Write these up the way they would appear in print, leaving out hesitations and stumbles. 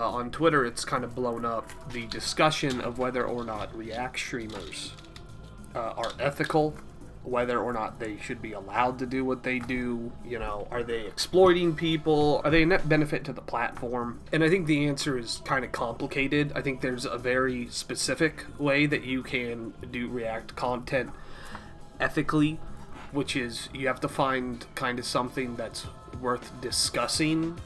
on Twitter, it's kind of blown up, the discussion of whether or not React streamers are ethical, whether or not they should be allowed to do what they do. You know, are they exploiting people? Are they a net benefit to the platform? And I think the answer is kind of complicated. I think there's a very specific way that you can do React content ethically, which is you have to find kind of something that's worth discussing,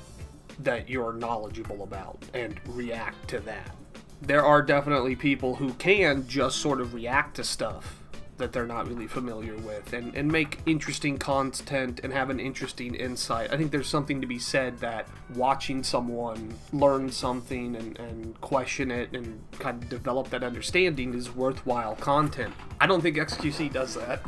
that you're knowledgeable about, and react to that. There are definitely people who can just sort of react to stuff that they're not really familiar with and make interesting content and have an interesting insight. I think there's something to be said that watching someone learn something and question it and kind of develop that understanding is worthwhile content. I don't think xQc does that.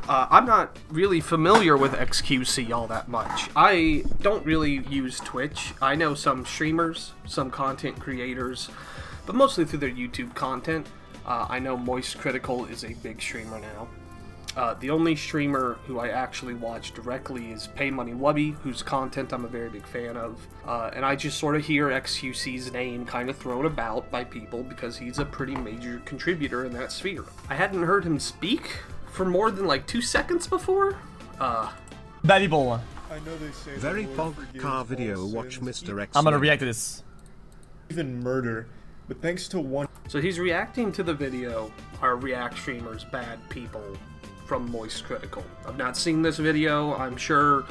I'm not really familiar with xQc all that much. I don't really use Twitch. I know some streamers, some content creators, but mostly through their YouTube content. I know Moist Critical is a big streamer now. The only streamer who I actually watch directly is Pay Money Wubby, whose content I'm a very big fan of. And I just sort of hear xQc's name kind of thrown about by people because he's a pretty major contributor in that sphere. I hadn't heard him speak for more than like 2 seconds before. Bad people. I know they say Very fog car video. Watch Mr. X. I'm gonna react to this. Even murder, but thanks to one. So he's reacting to the video, are React streamers bad people, from Moist Critical. I've not seen this video. I'm sure,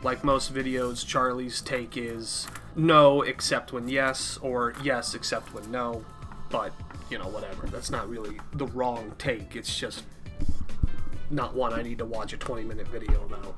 like most videos, Charlie's take is no except when yes, or yes except when no. But, you know, whatever. That's not really the wrong take. It's just not one I need to watch a 20-minute video about.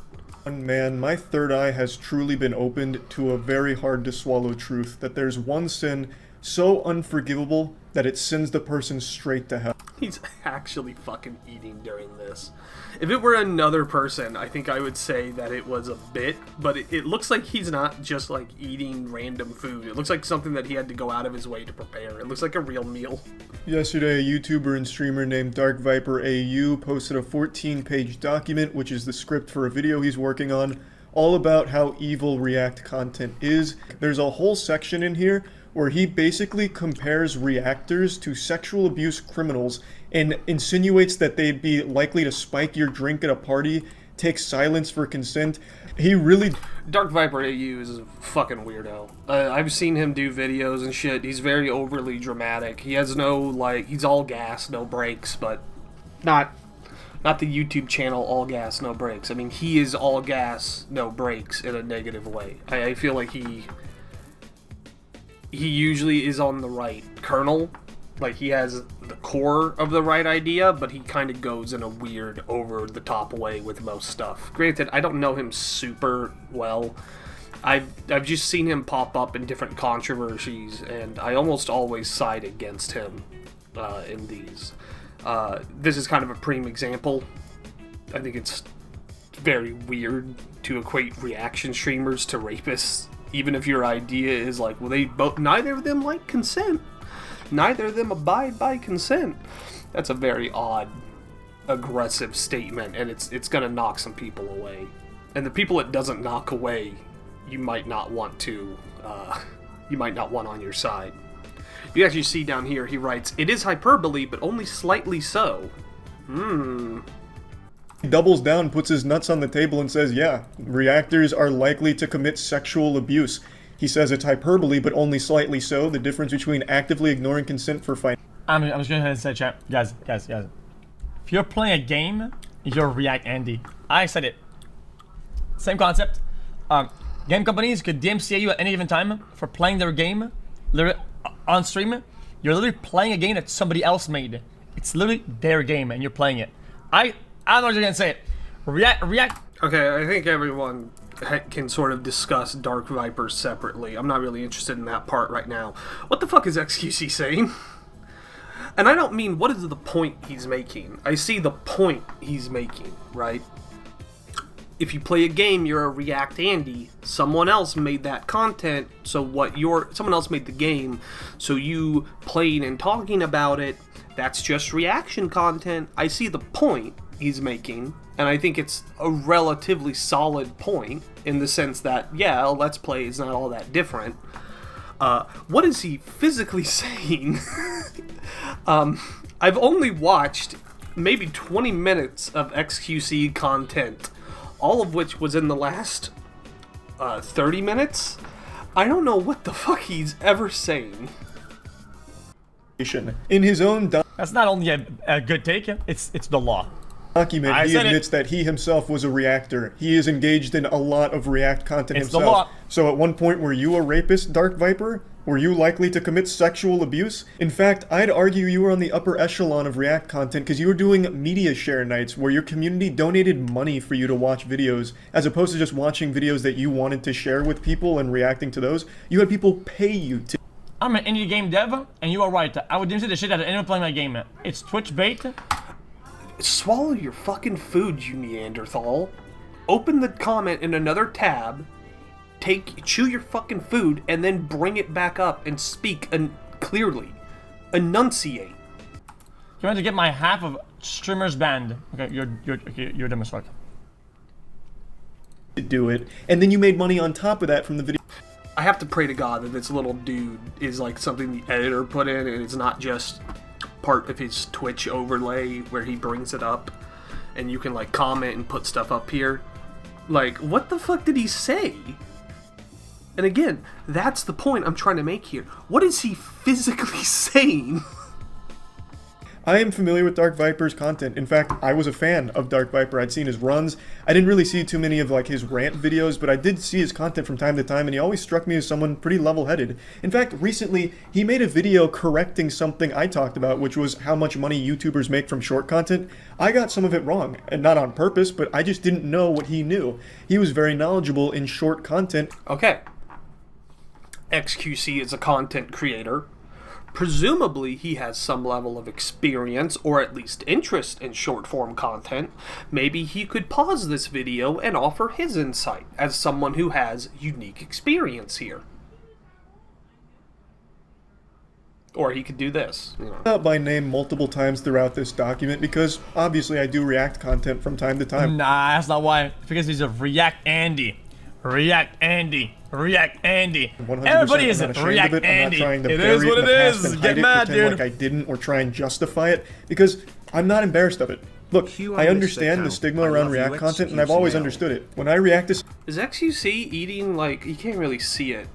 Man, my third eye has truly been opened to a very hard to swallow truth that there's one sin so unforgivable that it sends the person straight to hell. He's actually fucking eating during this. If it were another person, I think I would say that it was a bit, but it looks like he's not just like eating random food. It looks like something that he had to go out of his way to prepare. It looks like a real meal. Yesterday, a YouTuber and streamer named Dark Viper AU posted a 14-page document, which is the script for a video he's working on, all about how evil React content is. There's a whole section in here where he basically compares reactors to sexual abuse criminals and insinuates that they'd be likely to spike your drink at a party, take silence for consent. He really... Dark Viper AU is a fucking weirdo. I've seen him do videos and shit. He's very overly dramatic. He has no, like, he's all gas, no brakes, but not the YouTube channel all gas, no brakes. I mean, he is all gas, no brakes in a negative way. I feel like he usually is on the right kernel. Like, he has the core of the right idea, but he kind of goes in a weird, over-the-top way with most stuff. Granted, I don't know him super well. I've just seen him pop up in different controversies, and I almost always side against him in these. This is kind of a prime example. I think it's very weird to equate reaction streamers to rapists. Even if your idea is like, well, neither of them like consent. Neither of them abide by consent. That's a very odd, aggressive statement, and it's gonna knock some people away. And the people it doesn't knock away, you might not want on your side. You actually see down here, he writes, "It is hyperbole, but only slightly so." He doubles down, puts his nuts on the table and says, yeah, reactors are likely to commit sexual abuse. He says it's hyperbole, but only slightly so. The difference between actively ignoring consent for fighting. I'm just going to say, chat. Guys. If you're playing a game, you're React Andy. I said it. Same concept. Game companies could DMCA you at any given time for playing their game literally on stream. You're literally playing a game that somebody else made. It's literally their game, and you're playing it. I don't know what you're gonna say. React. Okay, I think everyone can sort of discuss Dark Viper separately. I'm not really interested in that part right now. What the fuck is xQc saying? And I don't mean what is the point he's making. I see the point he's making, right? If you play a game, you're a React Andy. Someone else made that content, so someone else made the game, so you playing and talking about it, that's just reaction content. I see the point he's making, and I think it's a relatively solid point in the sense that, yeah, Let's Play is not all that different. What is he physically saying? I've only watched maybe 20 minutes of xQc content, all of which was in the last 30 minutes. I don't know what the fuck he's ever saying. In his own That's not only a good take, it's the law. document, he admits that he himself was a reactor. He is engaged in a lot of React content himself. The law. So at one point, were you a rapist, Dark Viper? Were you likely to commit sexual abuse? In fact, I'd argue you were on the upper echelon of React content because you were doing media share nights where your community donated money for you to watch videos, as opposed to just watching videos that you wanted to share with people and reacting to those. You had people pay you to. I'm an indie game dev, and you are right. I would say the shit out of anyone playing my game. It's Twitch bait. Swallow your fucking food, you Neanderthal. Open the comment in another tab, chew your fucking food, and then bring it back up and speak clearly. Enunciate. You want to get my half of streamers banned. Okay, you're dumb as fuck. Do it, and then you made money on top of that from the video. I have to pray to God that this little dude is like something the editor put in, and it's not just part of his Twitch overlay where he brings it up, and you can like comment and put stuff up here. Like, what the fuck did he say? And again, that's the point I'm trying to make here. What is he physically saying? I am familiar with Dark Viper's content. In fact, I was a fan of Dark Viper. I'd seen his runs. I didn't really see too many of like his rant videos, but I did see his content from time to time, and he always struck me as someone pretty level-headed. In fact, recently, he made a video correcting something I talked about, which was how much money YouTubers make from short content. I got some of it wrong, and not on purpose, but I just didn't know what he knew. He was very knowledgeable in short content. Okay. xQc is a content creator. Presumably, he has some level of experience, or at least interest in short-form content. Maybe he could pause this video and offer his insight as someone who has unique experience here. Or he could do this. You know. Out by name multiple times throughout this document because, obviously, I do React content from time to time. Nah, that's not why. Because he's a React Andy. React Andy. React Andy. Everybody is a React Andy. It is what it is. Get mad, dude. Like I didn't, or try and justify it, because I'm not embarrassed of it. Look, I understand the stigma around React content, and I've always understood it. When I react to... Is xQc eating, like, you can't really see it.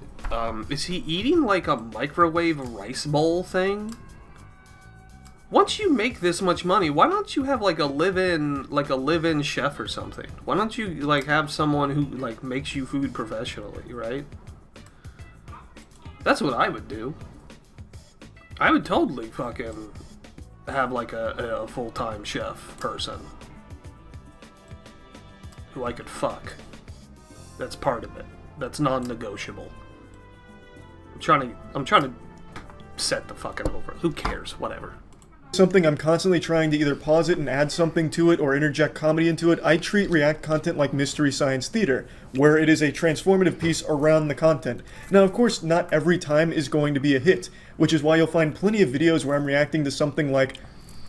Is he eating, like, a microwave rice bowl thing? Once you make this much money, why don't you have like a live-in chef or something? Why don't you like have someone who like makes you food professionally, right? That's what I would do. I would totally fucking have like a full-time chef person who I could fuck. That's part of it. That's non-negotiable. I'm trying to set the fucking over. Who cares? Whatever. Something I'm constantly trying to either pause it and add something to it or interject comedy into it. I treat React content like Mystery Science Theater, where it is a transformative piece around the content. Now, of course, not every time is going to be a hit, which is why you'll find plenty of videos where I'm reacting to something like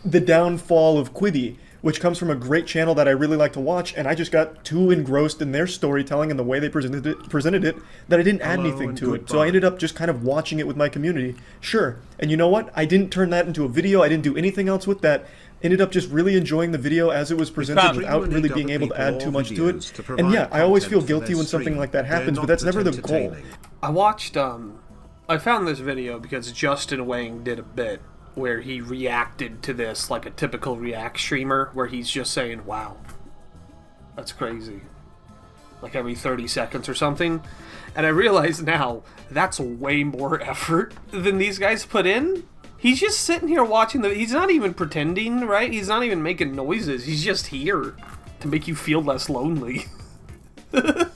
The Downfall of Quibi, which comes from a great channel that I really like to watch, and I just got too engrossed in their storytelling and the way they presented it that I didn't add anything to it. So I ended up just kind of watching it with my community. Sure, and you know what? I didn't turn that into a video. I didn't do anything else with that. Ended up just really enjoying the video as it was presented without really being able to add too much to it. And yeah, I always feel guilty when something like that happens, but that's never the goal. I watched, I found this video because Justin Wang did a bit where he reacted to this like a typical React streamer, where he's just saying, wow, that's crazy, like every 30 seconds or something. And I realize now that's way more effort than these guys put in. He's just sitting here watching he's not even pretending, right? He's not even making noises. He's just here to make you feel less lonely. I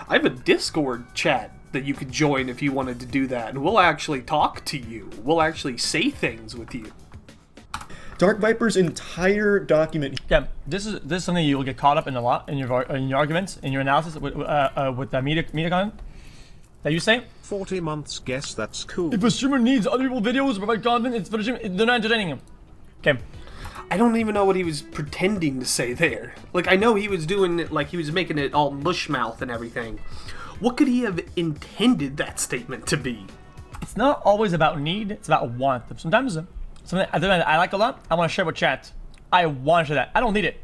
have a Discord chat that you could join if you wanted to do that, and we'll actually talk to you. We'll actually say things with you. Dark Viper's entire document. Yeah, this is something you'll get caught up in a lot in your arguments, in your analysis with the media content that you say. 40 months, guess that's cool. If a streamer needs other people's videos to provide content, it's for the streamer. They're not entertaining him. Okay. I don't even know what he was pretending to say there. Like, I know he was doing it, like he was making it all mush mouth and everything. What could he have intended that statement to be? It's not always about need, it's about want. Sometimes something I like a lot, I want to share with chat. I want to share that. I don't need it.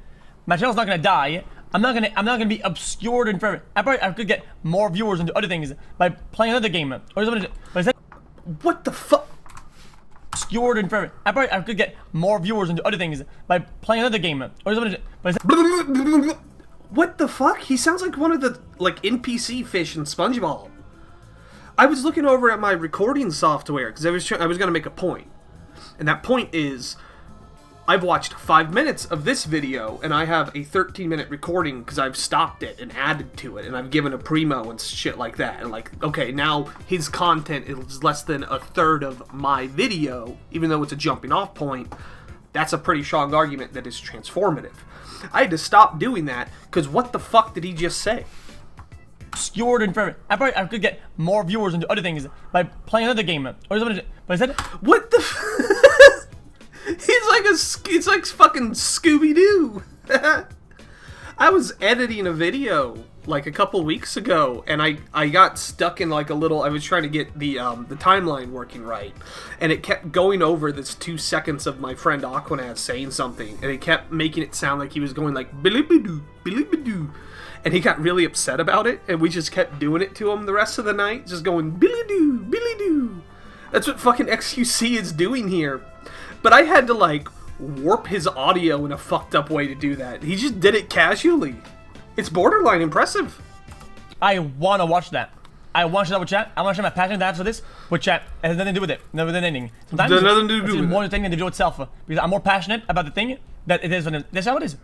My channel's not gonna die. I'm not gonna be obscured and forever. I could get more viewers into other things by playing another game. What the fuck? Obscured and forever. I could get more viewers into other things by playing another game. What the fuck? He sounds like one of the NPC fish in SpongeBob. I was looking over at my recording software because I was gonna make a point, and that point is, I've watched 5 minutes of this video, and I have a 13-minute recording because I've stopped it and added to it, and I've given a primo and shit like that. And okay, now his content is less than a third of my video, even though it's a jumping off point. That's a pretty strong argument that is transformative. I had to stop doing that because what the fuck did he just say? Obscured and forever. I could get more viewers into other things by playing another game. What the It's like fucking Scooby-Doo. I was editing a video like a couple weeks ago, and I got stuck in like a little. I was trying to get the timeline working right, and it kept going over this 2 seconds of my friend Aquanaz saying something, and it kept making it sound like he was going like billy-bidoo, billy-bidoo, and he got really upset about it, and we just kept doing it to him the rest of the night, just going billy-doo, billy-doo. That's what fucking xQc is doing here. But I had to like warp his audio in a fucked up way to do that. He just did it casually. It's borderline impressive. I want to watch that. I want to share that with chat. I want to share my passion that I have for this with chat. It has nothing to do with it. Nothing with anything. Sometimes it's more entertaining than the video itself because I'm more passionate about the thing that it is. That's how it is.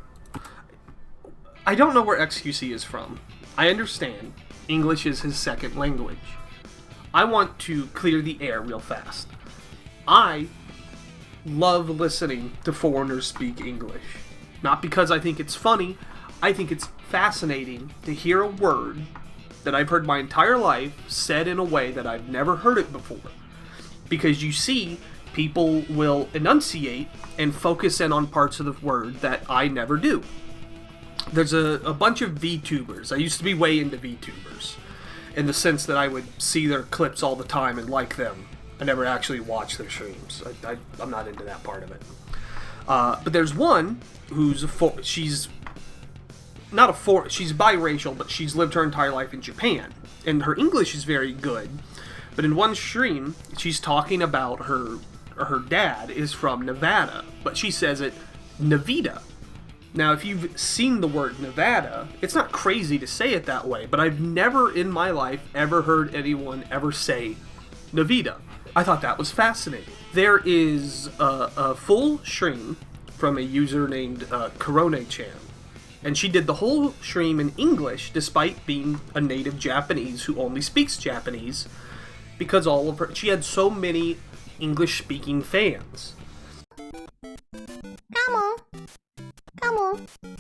I don't know where xQc is from. I understand English is his second language. I want to clear the air real fast. I love listening to foreigners speak English. Not because I think it's funny, I think it's fascinating to hear a word that I've heard my entire life said in a way that I've never heard it before. Because you see, people will enunciate and focus in on parts of the word that I never do. There's a bunch of VTubers. I used to be way into VTubers, in the sense that I would see their clips all the time and like them. I never actually watched their streams. I'm not into that part of it. But there's one who's she's biracial, but she's lived her entire life in Japan, and her English is very good. But in one stream, she's talking about her dad is from Nevada, but she says it Nevada. Now, if you've seen the word Nevada, it's not crazy to say it that way, but I've never in my life ever heard anyone ever say Nevada. I thought that was fascinating. There is a full stream from a user named Korone-chan, and she did the whole stream in English despite being a native Japanese who only speaks Japanese, because she had so many English-speaking fans.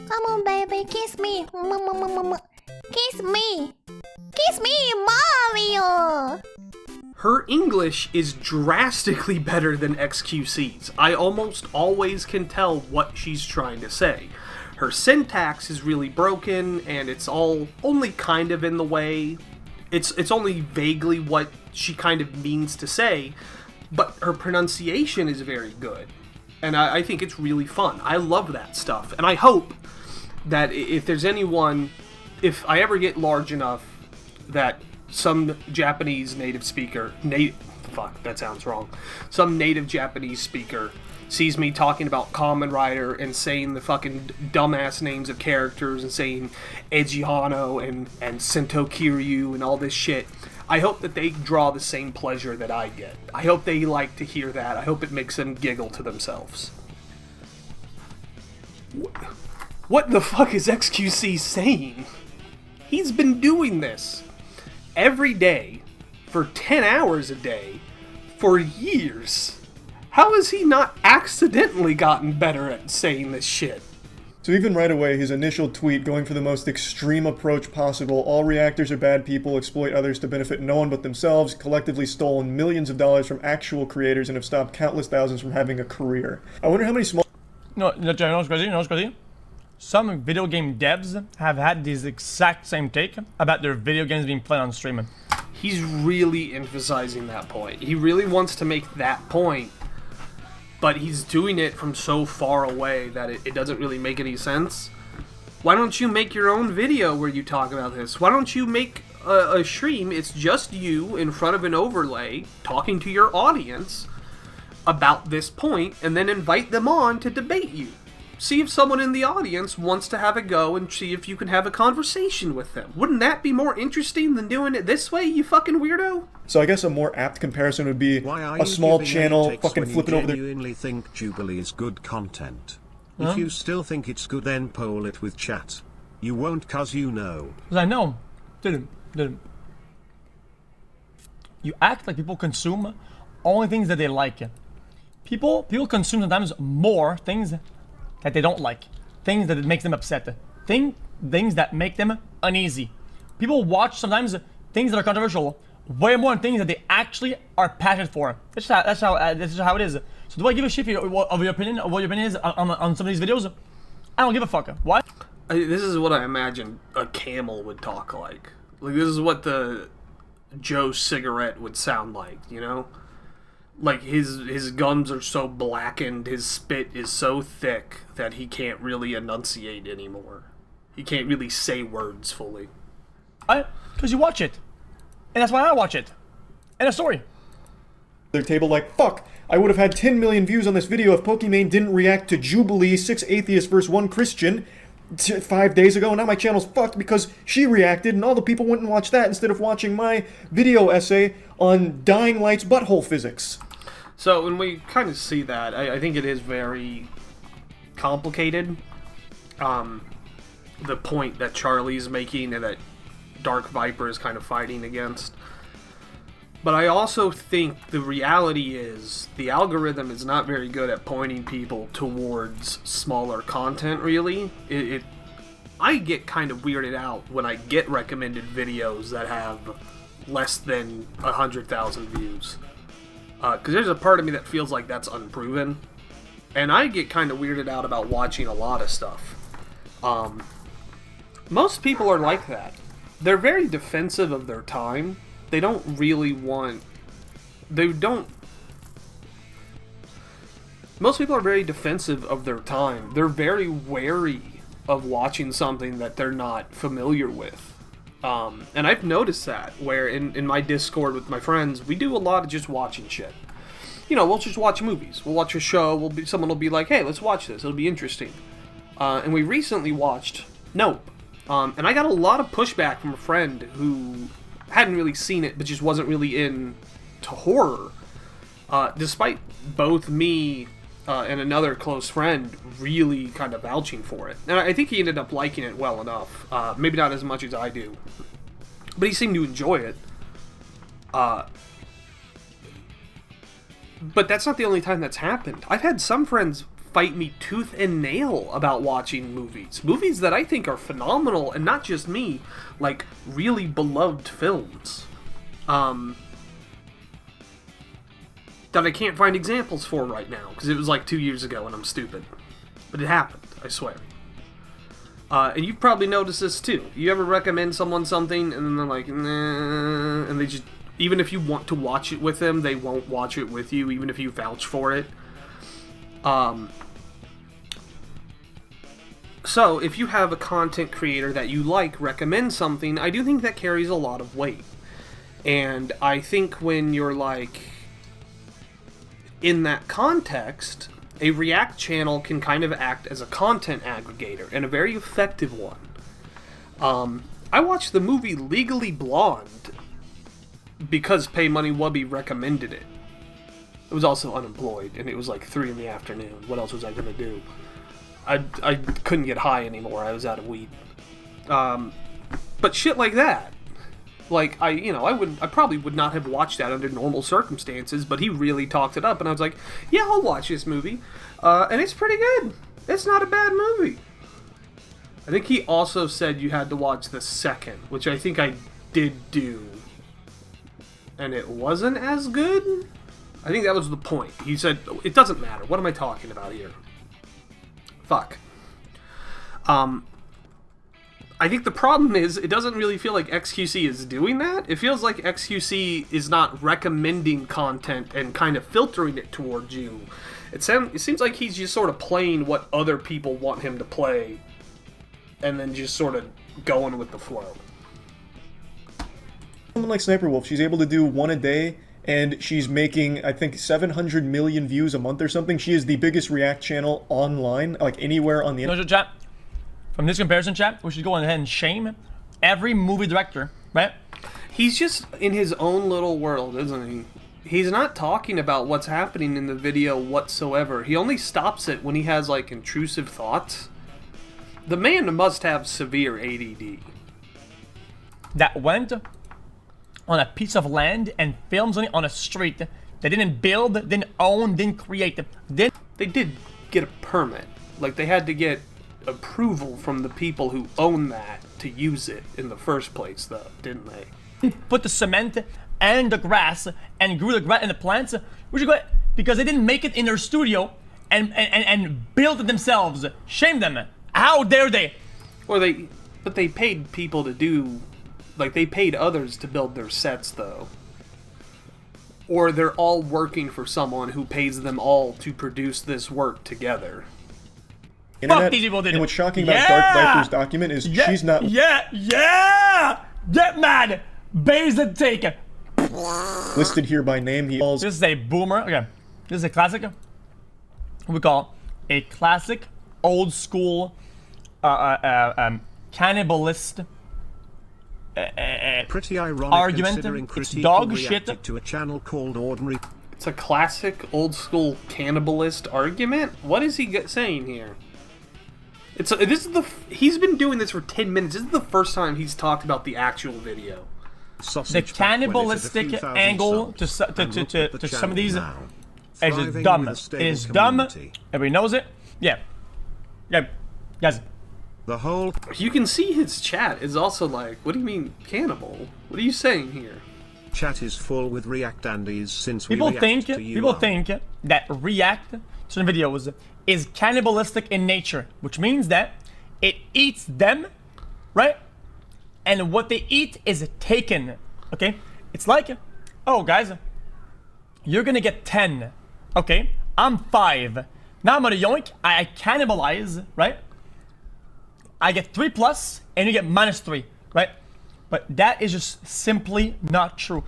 Come on, baby, kiss me. Kiss me. Kiss me, Mario. Her English is drastically better than xQc's. I almost always can tell what she's trying to say. Her syntax is really broken, and it's all only kind of in the way. It's only vaguely what she kind of means to say, but her pronunciation is very good. And I think it's really fun. I love that stuff. And I hope that if there's anyone, if I ever get large enough that some Japanese native speaker, some native Japanese speaker sees me talking about Kamen Rider and saying the fucking dumbass names of characters and saying Ejihano and Sento Kiryu and all this shit, I hope that they draw the same pleasure that I get. I hope they like to hear that. I hope it makes them giggle to themselves. What the fuck is xQc saying? He's been doing this every day for 10 hours a day for years. How has he not accidentally gotten better at saying this shit? So even right away, his initial tweet going for the most extreme approach possible, all reactors are bad people, exploit others to benefit no one but themselves, collectively stolen millions of dollars from actual creators and have stopped countless thousands from having a career. I wonder how many small... No, what's crazy? some video game devs have had this exact same take about their video games being played on streaming. He's really emphasizing that point. He really wants to make that point, but he's doing it from so far away that it doesn't really make any sense. Why don't you make your own video where you talk about this? Why don't you make a stream? It's just you in front of an overlay talking to your audience about this point, and then invite them on to debate you. See if someone in the audience wants to have a go and see if you can have a conversation with them. Wouldn't that be more interesting than doing it this way, you fucking weirdo? So I guess a more apt comparison would be a small channel fucking flipping over their... their... You genuinely think Jubilee is good content. If you still think it's good, then poll it with chat. You won't, cause you know. Because I know. Didn't. You act like people consume only things that they like. People consume sometimes more things that they don't like. Things that makes them upset. Things that make them uneasy. People watch sometimes things that are controversial way more than things that they actually are passionate for. That's just how it is. So do I give a shit of your opinion, of what your opinion is on some of these videos? I don't give a fuck. Why? This is what I imagine a camel would talk like. Like, this is what the Joe cigarette would sound like, you know? Like, his gums are so blackened, his spit is so thick that he can't really enunciate anymore. He can't really say words fully. Because you watch it. And that's why I watch it. End of story. their table like, fuck, I would have had 10 million views on this video if Pokimane didn't react to Jubilee 6 Atheists vs 1 Christian 5 days ago, and now my channel's fucked because she reacted and all the people went and watched that instead of watching my video essay on Dying Light's butthole physics. So when we kind of see that, I think it is very complicated. The point that Charlie's making and that Dark Viper is kind of fighting against. But I also think the reality is the algorithm is not very good at pointing people towards smaller content, really. I get kind of weirded out when I get recommended videos that have less than 100,000 views. Because there's a part of me that feels like that's unproven. And I get kind of weirded out about watching a lot of stuff. Most people are like that. They're very defensive of their time. They don't really want... Most people are very defensive of their time. They're very wary of watching something that they're not familiar with. And I've noticed that, where in my Discord with my friends, we do a lot of just watching shit. You know, we'll just watch movies. We'll watch a show. Someone will be like, hey, let's watch this. It'll be interesting. And we recently watched Nope. And I got a lot of pushback from a friend who hadn't really seen it, but just wasn't really into horror. Despite both me and another close friend really kind of vouching for it. And I think he ended up liking it well enough. Maybe not as much as I do. But he seemed to enjoy it. But that's not the only time that's happened. I've had some friends fight me tooth and nail about watching movies. Movies that I think are phenomenal, and not just me, like really beloved films. That I can't find examples for right now, because it was like 2 years ago and I'm stupid. But it happened, I swear. And you've probably noticed this too. You ever recommend someone something and then they're like, nah, and they just, even if you want to watch it with them, they won't watch it with you, even if you vouch for it. So, if you have a content creator that you like recommend something, I do think that carries a lot of weight. And I think when you're like, in that context, a React channel can kind of act as a content aggregator, and a very effective one. I watched the movie Legally Blonde because Pay Money Wubby recommended it. I was also unemployed, and it was like 3 in the afternoon. What else was I gonna do? I couldn't get high anymore. I was out of weed. But shit like that. Like, I probably would not have watched that under normal circumstances, but he really talked it up, and I was like, yeah, I'll watch this movie. And it's pretty good. It's not a bad movie. I think he also said you had to watch the second, which I think I did do. And it wasn't as good? I think that was the point. He said, it doesn't matter. What am I talking about here? Fuck. I think the problem is it doesn't really feel like xQc is doing that. It feels like xQc is not recommending content and kind of filtering it towards you. It seems like he's just sort of playing what other people want him to play and then just sort of going with the flow. Someone like Sniper Wolf, she's able to do one a day, and she's making, I think, 700 million views a month or something. She is the biggest React channel online, like anywhere on the internet. Chat. From this comparison, chat, we should go ahead and shame every movie director, right? He's just in his own little world, isn't he? He's not talking about what's happening in the video whatsoever. He only stops it when he has, like, intrusive thoughts. The man must have severe ADD. That went on a piece of land and films on it on a street. They didn't build, didn't own, didn't create. They did get a permit. Like, they had to get approval from the people who own that to use it in the first place, though, didn't they? Put the cement and the grass and grew the grass and the plants. Which is good because they didn't make it in their studio and build it themselves. Shame them. How dare they? But they paid people to do, like, they paid others to build their sets, though. Or they're all working for someone who pays them all to produce this work together. Internet, Fuck these people did and it. what's shocking about Dark Viper's document is she's not Get mad! Bears that take it. listed here by name. He calls This is a boomer. Okay, this is a classic. We call a classic, old school, cannibalist. Pretty ironic Argument. considering It's Critique dog reacted shit. to a channel called Ordinary. It's a classic, old-school cannibalist argument? What is he saying here? He's been doing this for 10 minutes. This is the first time he's talked about the actual video. The cannibalistic angle to some of these is just dumb. It is dumb. Everybody knows it. Yeah, guys. The whole You can see his chat is also like, what do you mean cannibal? What are you saying here? chat is full with React Andes since we People react think to you. that React to some videos is cannibalistic in nature, which means that it eats them, right? And what they eat is taken. Okay, it's like, oh guys, you're gonna get 10. Okay, I'm 5. Now I'm gonna yoink. I cannibalize, right? I get 3 plus, and you get -3, right? But that is just simply not true.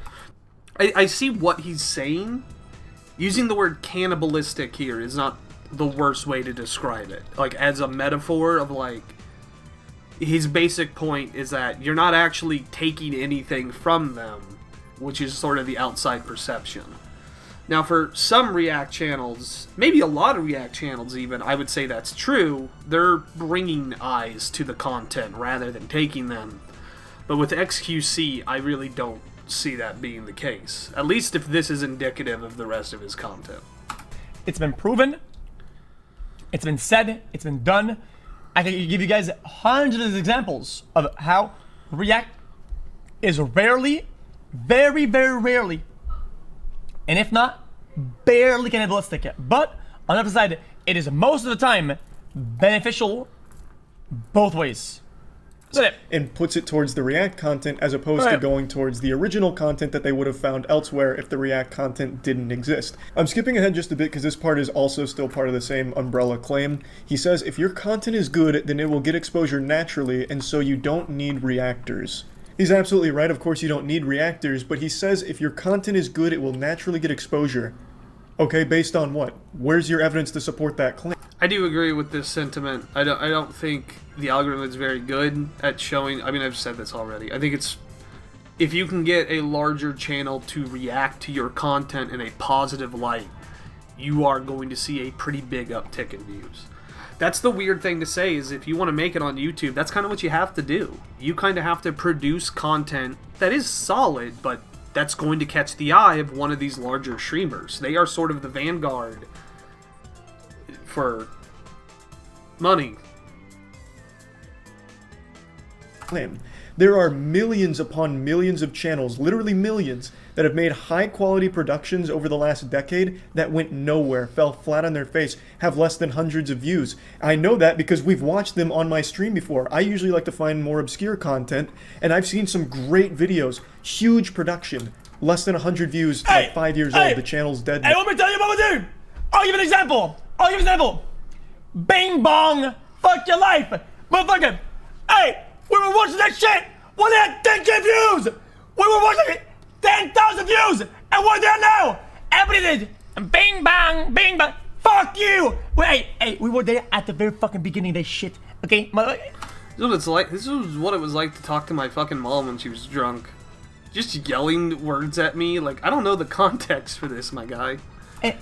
I see what he's saying. Using the word cannibalistic here is not the worst way to describe it. Like, as a metaphor of, like, his basic point is that you're not actually taking anything from them, which is sort of the outside perception. Now, for some React channels, maybe a lot of React channels even, I would say that's true. They're bringing eyes to the content rather than taking them. But with xQc, I really don't see that being the case. At least if this is indicative of the rest of his content. It's been proven. It's been said. It's been done. I can give you guys hundreds of examples of how React is rarely, very, very rarely, and if not, barely cannibalistic. But on the other side, it is most of the time beneficial both ways. That's it. and puts it towards the React content as opposed to Right. going towards the original content that they would have found elsewhere if the React content didn't exist. I'm skipping ahead just a bit because this part is also still part of the same umbrella claim. He says, if your content is good, then it will get exposure naturally, and so you don't need reactors. He's absolutely right, of course you don't need reactors, but he says if your content is good, it will naturally get exposure. Okay, based on what? Where's your evidence to support that claim? I do agree with this sentiment. I don't think the algorithm is very good at showing. I mean, I've said this already. I think it's if you can get a larger channel to react to your content in a positive light, you are going to see a pretty big uptick in views. That's the weird thing to say, is if you want to make it on YouTube, that's kind of what you have to do. You kind of have to produce content that is solid, but that's going to catch the eye of one of these larger streamers. They are sort of the vanguard for money. Claim. There are millions upon millions of channels, literally millions, that have made high-quality productions over the last decade that went nowhere, fell flat on their face, have less than hundreds of views. I know that because we've watched them on my stream before. I usually like to find more obscure content, and I've seen some great videos, huge production, less than 100 views, like 5 years old. The channel's dead. Hey, let me tell you about my dude. I'll give an example. Bing bong, fuck your life, motherfucker. Hey, we were watching that shit when they had 10K views. We were watching it, 10,000 views, and we're there now. Everybody did. Bing bang, bing bang. Fuck you. Wait, hey, we were there at the very fucking beginning of this shit. Okay, This is what it's like. This is what it was like to talk to my fucking mom when she was drunk. Just yelling words at me. Like, I don't know the context for this, my guy. Hey,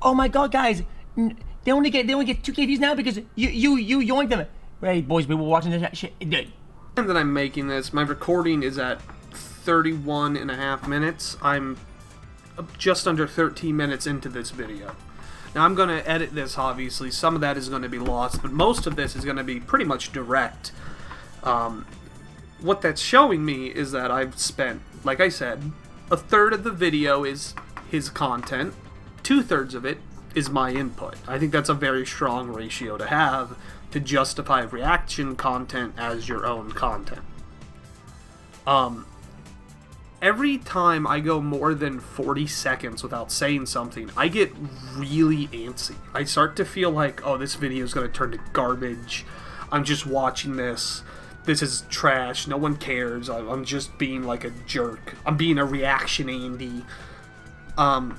oh my god, guys. They only get 2K views now because you yoinked them. Right, boys, we were watching this shit. And that I'm making this, my recording is at 31 and a half minutes. I'm just under 13 minutes into this video. Now I'm going to edit this, obviously. Some of that is going to be lost, but most of this is going to be pretty much direct. What that's showing me is that I've spent, like I said, a third of the video is his content, 2/3 of it is my input. I think that's a very strong ratio to have to justify reaction content as your own content. Every time I go more than 40 seconds without saying something, I get really antsy. I start to feel like, oh, this video is going to turn to garbage. I'm just watching this. This is trash. No one cares. I'm just being like a jerk. I'm being a reaction Andy. I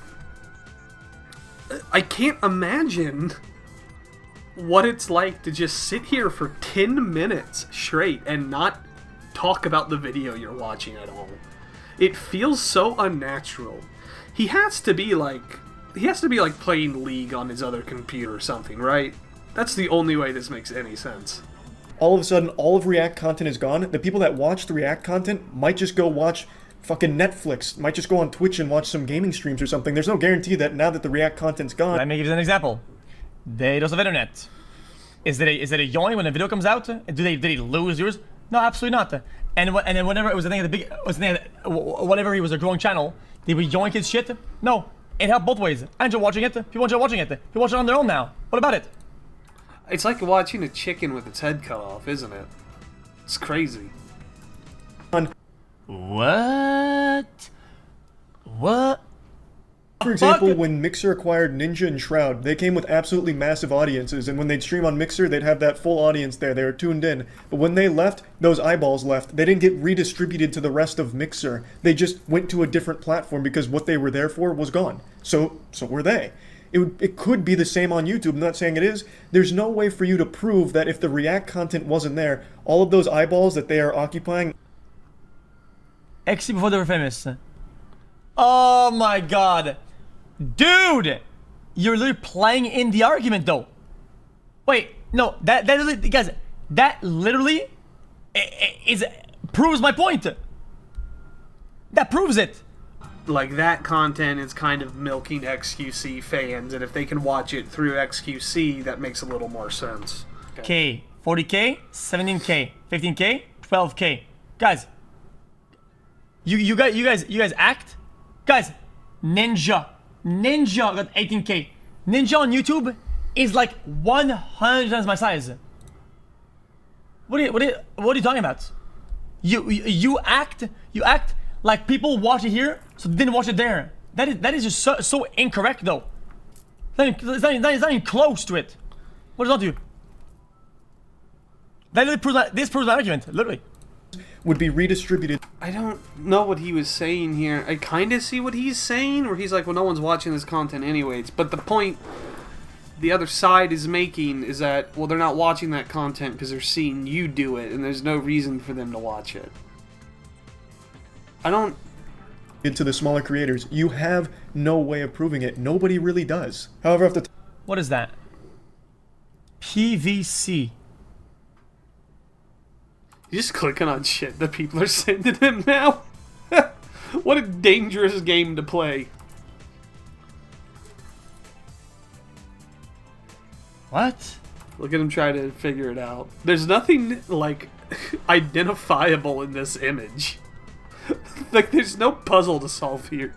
can't imagine what it's like to just sit here for 10 minutes straight and not talk about the video you're watching at all. It feels so unnatural. He has to be like playing League on his other computer or something, right? That's the only way this makes any sense. All of a sudden, all of React content is gone. The people that watch the React content might just go watch fucking Netflix, might just go on Twitch and watch some gaming streams or something. There's no guarantee that now that the React content's gone. Let me give you an example. Dados of internet. Is it a yoink when a video comes out? Did they lose viewers? No, absolutely not. And then whenever it was whenever he was a growing channel, did we yoink his shit? No, it helped both ways. I enjoy watching it. People enjoy watching it. People watch it on their own now. What about it? It's like watching a chicken with its head cut off, isn't it? It's crazy. What? For example, when Mixer acquired Ninja and Shroud, they came with absolutely massive audiences, and when they'd stream on Mixer, they'd have that full audience there. They were tuned in. But when they left, those eyeballs left. They didn't get redistributed to the rest of Mixer. They just went to a different platform because what they were there for was gone. So were they. It could be the same on YouTube. I'm not saying it is. There's no way for you to prove that if the React content wasn't there, all of those eyeballs that they are occupying... XC before they were famous. Oh my god. Dude! You're literally playing in the argument though. Wait, no, that literally, guys, that literally proves my point. That proves it. Like, that content is kind of milking xQc fans, and if they can watch it through xQc, that makes a little more sense. Okay. 40K, 17K, 15K, 12K. Guys, you guys act? Guys, Ninja got 18K. Ninja on YouTube is like 100 times my size. What are you talking about? You act like people watch it here, so they didn't watch it there. That is just so incorrect though. It's not even close to it. What does that do? That literally proves my argument, literally. would be redistributed. I don't know what he was saying here. I kind of see what he's saying, where he's like, well, no one's watching this content anyways. But the point the other side is making is that, well, they're not watching that content because they're seeing you do it, and there's no reason for them to watch it. I don't... Into the smaller creators. You have no way of proving it. Nobody really does. However, after... What is that? PVC. He's just clicking on shit that people are sending him now. What a dangerous game to play. What? Look at him try to figure it out. There's nothing, like, identifiable in this image. Like, there's no puzzle to solve here.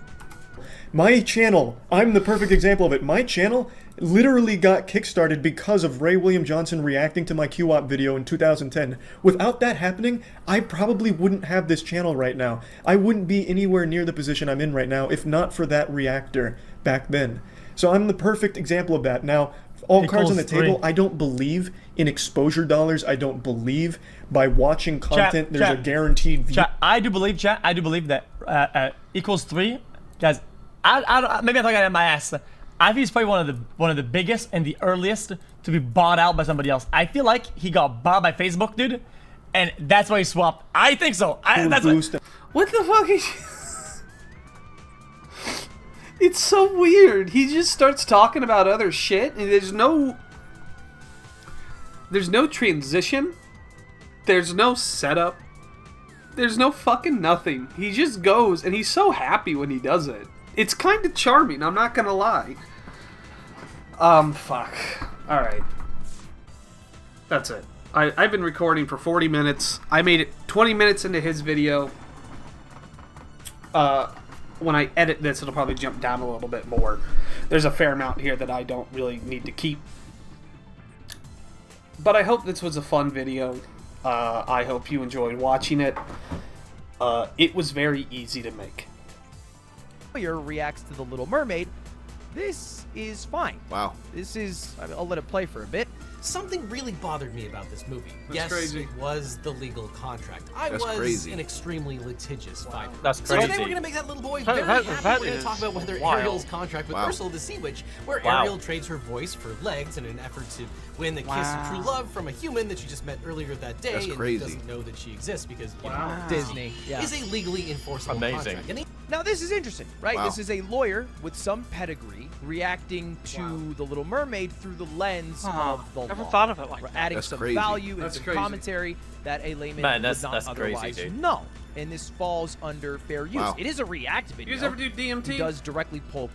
My channel, I'm the perfect example of it. My channel literally got kickstarted because of Ray William Johnson reacting to my QWOP video in 2010. Without that happening, I probably wouldn't have this channel right now. I wouldn't be anywhere near the position I'm in right now if not for that reactor back then. So I'm the perfect example of that. Now, all cards on the table, I don't believe in exposure dollars. I don't believe by watching content there's a guaranteed view. I do believe that equals 3. Guys, maybe I'm talking out of my ass. I think he's probably one of the biggest and the earliest to be bought out by somebody else. I feel like he got bought by Facebook, dude, and that's why he swapped. I think so. What the fuck is... It's so weird. He just starts talking about other shit, and there's no transition. There's no setup. There's no fucking nothing. He just goes, and he's so happy when he does it. It's kind of charming, I'm not gonna lie. Fuck. Alright. That's it. I've been recording for 40 minutes. I made it 20 minutes into his video. When I edit this, it'll probably jump down a little bit more. There's a fair amount here that I don't really need to keep. But I hope this was a fun video. I hope you enjoyed watching it. It was very easy to make. Reacts to The Little Mermaid. This is fine. Wow. This is... I'll let it play for a bit. Something really bothered me about this movie. That's crazy. It was the legal contract. That's was crazy. an extremely litigious fighter. That's So crazy. today we're going to make that little boy very happy. We're going to talk about whether Ariel's contract with Ursula the Sea Witch, where Ariel trades her voice for legs in an effort to win the kiss of true love from a human that she just met earlier that day and doesn't know that she exists because Disney is a legally enforceable contract. And Now this is interesting, right? This is a lawyer with some pedigree reacting to The Little Mermaid through the lens of the Never law. thought of it like We're that. adding That's some crazy. value and That's some crazy. commentary that a layman Man, would that's not crazy, otherwise dude. know. And this falls under fair use. Wow. It is a React video. You guys ever do DMT? He does directly pull